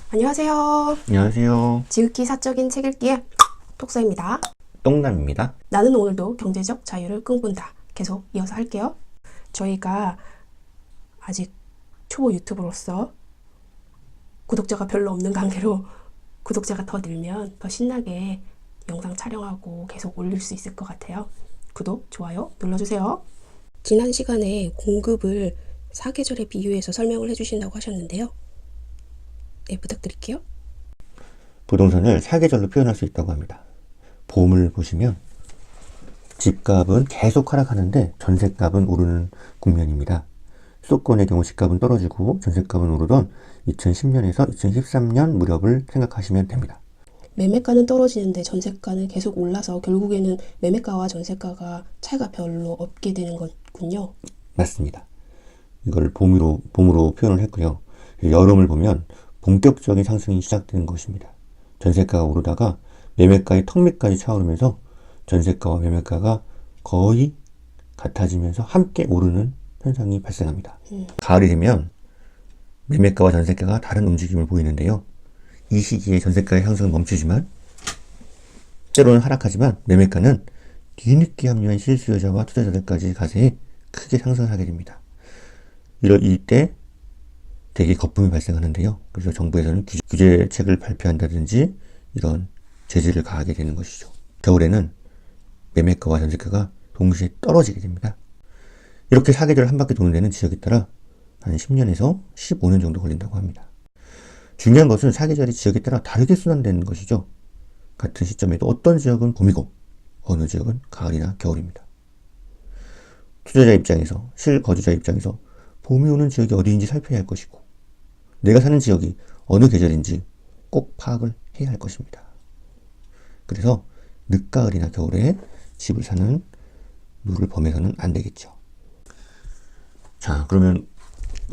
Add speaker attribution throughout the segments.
Speaker 1: 안녕하세요.
Speaker 2: 안녕하세요.
Speaker 1: 지극히 사적인 책 읽기의 톡서입니다.
Speaker 2: 똥남입니다.
Speaker 1: 나는 오늘도 경제적 자유를 꿈꾼다. 계속 이어서 할게요. 저희가 아직 초보 유튜버로서 구독자가 별로 없는 관계로 구독자가 더 늘면 더 신나게 영상 촬영하고 계속 올릴 수 있을 것 같아요. 구독, 좋아요 눌러주세요. 지난 시간에 공급을 사계절에 비유해서 설명을 해주신다고 하셨는데요. 네, 부탁드릴게요.
Speaker 2: 부동산을 사계절로 표현할 수 있다고 합니다. 봄을 보시면 집값은 계속 하락하는데 전셋값은 오르는 국면입니다. 수도권의 경우 집값은 떨어지고 전셋값은 오르던 2010년에서 2013년 무렵을 생각하시면 됩니다.
Speaker 1: 매매가는 떨어지는데 전세가는 계속 올라서 결국에는 매매가와 전세가가 차이가 별로 없게 되는 거군요.
Speaker 2: 맞습니다. 이걸 봄으로 표현을 했고요. 여름을 보면 본격적인 상승이 시작되는 것입니다. 전세가가 오르다가 매매가의 턱 밑까지 차오르면서 전세가와 매매가가 거의 같아지면서 함께 오르는 현상이 발생합니다. 가을이 되면 매매가와 전세가가 다른 움직임을 보이는데요. 이 시기에 전세가의 상승은 멈추지만 때로는 하락하지만 매매가는 뒤늦게 합류한 실수요자와 투자자들까지 가세에 크게 상승하게 됩니다. 이때 되게 거품이 발생하는데요. 그래서 정부에서는 규제책을 발표한다든지 이런 제재를 가하게 되는 것이죠. 겨울에는 매매가와 전세가가 동시에 떨어지게 됩니다. 이렇게 사계절 한 바퀴 도는 데는 지역에 따라 한 10년에서 15년 정도 걸린다고 합니다. 중요한 것은 사계절이 지역에 따라 다르게 순환되는 것이죠. 같은 시점에도 어떤 지역은 봄이고 어느 지역은 가을이나 겨울입니다. 투자자 입장에서, 실거주자 입장에서 봄이 오는 지역이 어디인지 살펴야 할 것이고 내가 사는 지역이 어느 계절인지 꼭 파악을 해야 할 것입니다. 그래서 늦가을이나 겨울에 집을 사는 룰을 범해서는 안 되겠죠. 자, 그러면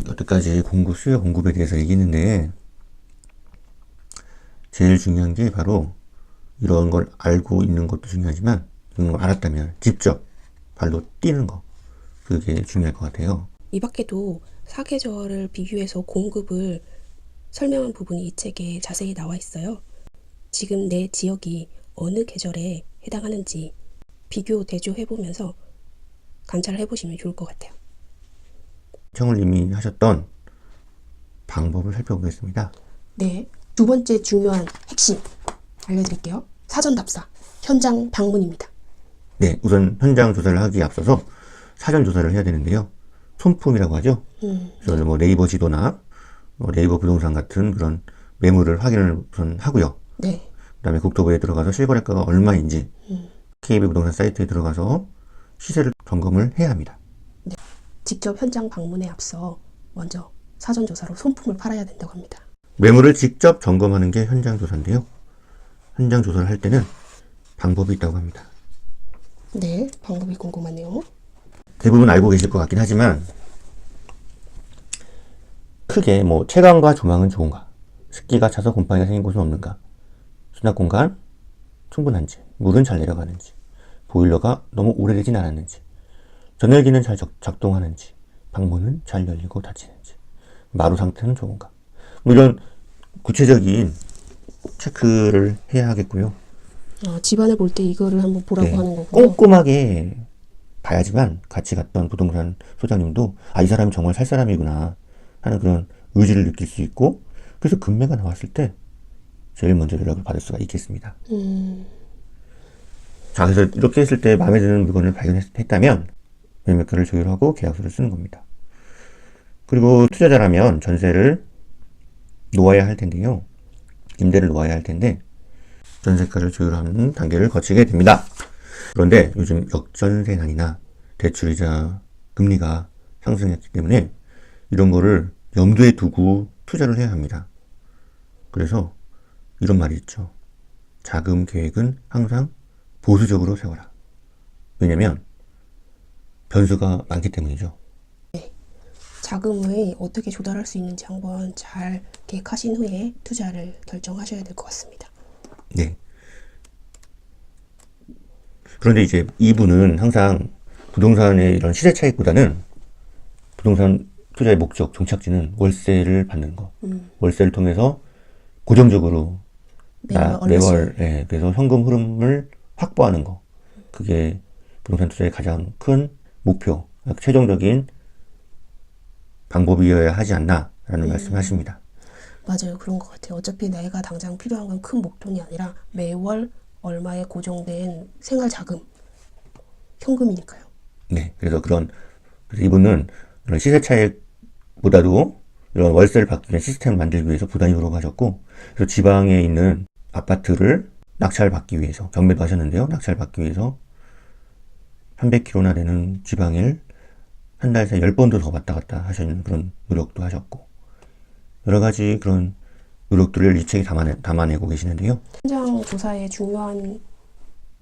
Speaker 2: 여태까지 수요 공급에 대해서 얘기했는데 제일 중요한 게 바로 이런 걸 알고 있는 것도 중요하지만 이런 걸 알았다면 직접 발로 뛰는 거, 그게 중요할 것 같아요.
Speaker 1: 이 밖에도 사계절을 비교해서 공급을 설명한 부분이 이 책에 자세히 나와 있어요. 지금 내 지역이 어느 계절에 해당하는지 비교, 대조해보면서 관찰을 해보시면 좋을 것 같아요.
Speaker 2: 청울님이 하셨던 방법을 살펴보겠습니다.
Speaker 1: 네, 두 번째 중요한 핵심 알려드릴게요. 사전 답사, 현장 방문입니다.
Speaker 2: 네, 우선 현장 조사를 하기에 앞서서 사전 조사를 해야 되는데요. 손품이라고 하죠. 그래서 뭐 네이버 지도나 네이버 부동산 같은 그런 매물을 확인을 우선 하고요.
Speaker 1: 네.
Speaker 2: 그다음에 국토부에 들어가서 실거래가가 얼마인지 KB 부동산 사이트에 들어가서 시세를 점검을 해야 합니다.
Speaker 1: 네. 직접 현장 방문에 앞서 먼저 사전 조사로 손품을 팔아야 된다고 합니다.
Speaker 2: 매물을 직접 점검하는 게 현장 조사인데요. 현장 조사를 할 때는 방법이 있다고 합니다.
Speaker 1: 네, 방법이 궁금하네요.
Speaker 2: 대부분 알고 계실 것 같긴 하지만 크게 뭐 채광과 조망은 좋은가, 습기가 차서 곰팡이가 생긴 곳은 없는가, 수납 공간 충분한지, 물은 잘 내려가는지, 보일러가 너무 오래되진 않았는지, 전열기는 잘 작동하는지, 방문은 잘 열리고 닫히는지, 마루 상태는 좋은가, 뭐 이런 구체적인 체크를 해야 하겠고요.
Speaker 1: 집안을 볼 때 이거를 한번 보라고
Speaker 2: 네,
Speaker 1: 하는 거고요.
Speaker 2: 꼼꼼하게 봐야지만 같이 갔던 부동산 소장님도 이 사람이 정말 살 사람이구나 하는 그런 의지를 느낄 수 있고, 그래서 금매가 나왔을 때 제일 먼저 연락을 받을 수가 있겠습니다. 자, 그래서 이렇게 했을 때 마음에 드는 물건을 발견했다면 매매가를 조율하고 계약서를 쓰는 겁니다. 그리고 투자자라면 전세를 놓아야 할 텐데요. 임대를 놓아야 할 텐데 전세가를 조율하는 단계를 거치게 됩니다. 그런데 요즘 역전세난이나 대출이자 금리가 상승했기 때문에 이런 거를 염두에 두고 투자를 해야 합니다. 그래서 이런 말이 있죠. 자금 계획은 항상 보수적으로 세워라. 왜냐면 변수가 많기 때문이죠.
Speaker 1: 네, 자금을 어떻게 조달할 수 있는지 한번 잘 계획하신 후에 투자를 결정하셔야 될 것 같습니다.
Speaker 2: 네. 그런데 이제 이분은 항상 부동산의 이런 시세 차익보다는 부동산 투자의 목적, 종착지는 월세를 받는 거. 월세를 통해서 고정적으로
Speaker 1: 매월 얼마씩.
Speaker 2: 매월, 예, 그래서 현금 흐름을 확보하는 거. 그게 부동산 투자의 가장 큰 목표, 최종적인 방법이어야 하지 않나라는 말씀하십니다.
Speaker 1: 맞아요. 그런 것 같아요. 어차피 내가 당장 필요한 건 큰 목돈이 아니라 매월 얼마에 고정된 생활 자금, 현금이니까요.
Speaker 2: 네, 그래서 이분은 이런 시세 차익보다도 이런 월세를 받기 위한 시스템을 만들기 위해서 부단위로 하셨고, 그래서 지방에 있는 아파트를 낙찰 받기 위해서 경매도 하셨는데요. 낙찰 받기 위해서 300km나 되는 지방을 한 달 새 10번도 더 왔다 갔다 하시는 그런 노력도 하셨고, 여러 가지 그런 노력들을 이 책에 담아내고 계시는데요.
Speaker 1: 현장 조사의 중요한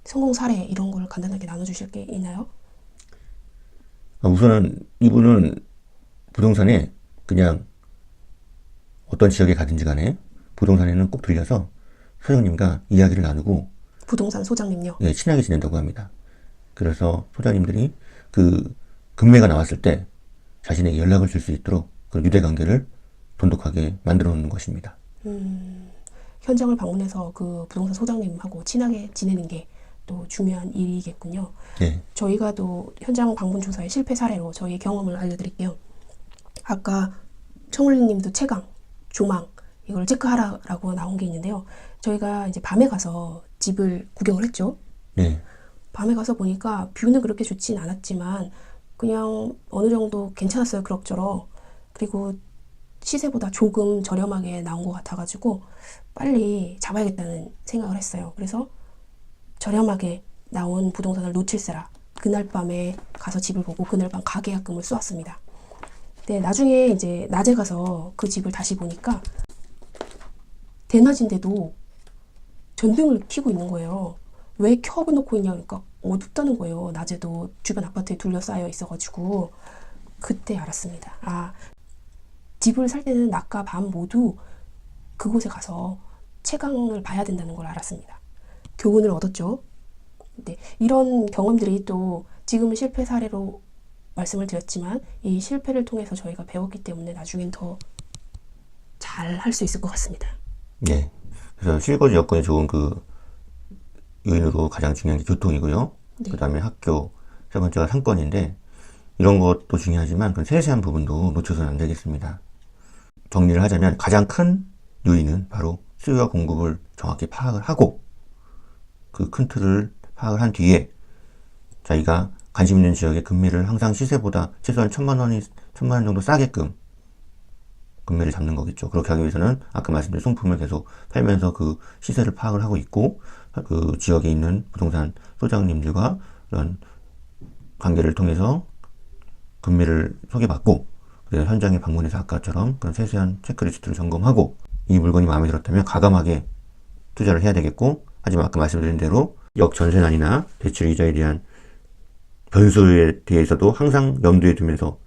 Speaker 1: 성공 사례 이런 걸 간단하게 나눠주실 게 있나요?
Speaker 2: 우선은 이분은 부동산에 그냥 어떤 지역에 가든지 간에 부동산에는 꼭 들려서 소장님과 이야기를 나누고
Speaker 1: 부동산 소장님요.
Speaker 2: 예, 친하게 지낸다고 합니다. 그래서 소장님들이 그 금매가 나왔을 때 자신에게 연락을 줄 수 있도록 그런 유대관계를 돈독하게 만들어 놓는 것입니다.
Speaker 1: 현장을 방문해서 그 부동산 소장님하고 친하게 지내는 게 또 중요한 일이겠군요.
Speaker 2: 예,
Speaker 1: 저희가 또 현장 방문 조사의 실패 사례로 저희의 경험을 알려드릴게요. 아까 청울리님도 채광, 조망 이걸 체크하라고 나온 게 있는데요. 저희가 이제 밤에 가서 집을 구경을 했죠.
Speaker 2: 네,
Speaker 1: 밤에 가서 보니까 뷰는 그렇게 좋진 않았지만 그냥 어느 정도 괜찮았어요. 그럭저럭. 그리고 시세보다 조금 저렴하게 나온 것 같아가지고 빨리 잡아야겠다는 생각을 했어요. 그래서 저렴하게 나온 부동산을 놓칠세라 그날 밤에 가서 집을 보고 그날 밤 가계약금을 쏘았습니다. 근데 나중에 이제 낮에 가서 그 집을 다시 보니까 대낮인데도 전등을 켜고 있는 거예요. 왜 켜놓고 있냐 그러니까 어둡다는 거예요. 낮에도 주변 아파트에 둘러싸여 있어가지고 그때 알았습니다. 아, 집을 살 때는 낮과 밤 모두 그곳에 가서 채광을 봐야 된다는 걸 알았습니다. 교훈을 얻었죠. 네, 이런 경험들이 또 지금은 실패 사례로 말씀을 드렸지만 이 실패를 통해서 저희가 배웠기 때문에 나중엔 더 잘 할 수 있을 것 같습니다.
Speaker 2: 예. 그래서 실거주 여건이 좋은 그 요인으로 가장 중요한 게 교통이고요.
Speaker 1: 네.
Speaker 2: 그 다음에 학교, 세 번째가 상권인데 이런 것도 중요하지만 그 세세한 부분도 놓쳐서는 안 되겠습니다. 정리를 하자면 가장 큰 요인은 바로 수요와 공급을 정확히 파악을 하고 그 큰 틀을 파악을 한 뒤에 자기가 관심 있는 지역의 금매를 항상 시세보다 최소한 1,000만 원 정도 싸게끔 금매를 잡는 거겠죠. 그렇게 하기 위해서는 아까 말씀드린 송품을 계속 팔면서 그 시세를 파악을 하고 있고 그 지역에 있는 부동산 소장님들과 그런 관계를 통해서 금매를 소개받고 그래서 현장에 방문해서 아까처럼 그런 세세한 체크리스트를 점검하고 이 물건이 마음에 들었다면 과감하게 투자를 해야 되겠고 하지만 아까 말씀드린 대로 역전세난이나 대출 이자에 대한 변수에 대해서도 항상 염두에 두면서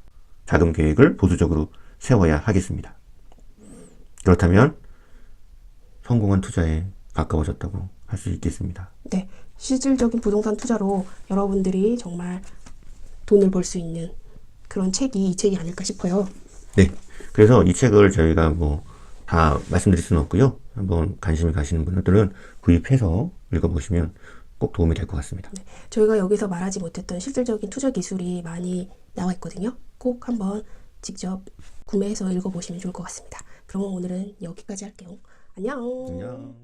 Speaker 2: 자금 계획을 보수적으로 세워야 하겠습니다. 그렇다면 성공한 투자에 가까워졌다고 할 수 있겠습니다.
Speaker 1: 네, 실질적인 부동산 투자로 여러분들이 정말 돈을 벌 수 있는 그런 책이 이 책이 아닐까 싶어요.
Speaker 2: 네, 그래서 이 책을 저희가 뭐 다 말씀드릴 수는 없고요. 한번 관심이 가시는 분들은 구입해서 읽어보시면 꼭 도움이 될 것 같습니다.
Speaker 1: 네, 저희가 여기서 말하지 못했던 실질적인 투자 기술이 많이 나와 있거든요. 꼭 한번 직접 구매해서 읽어보시면 좋을 것 같습니다. 그럼 오늘은 여기까지 할게요. 안녕.
Speaker 2: 안녕.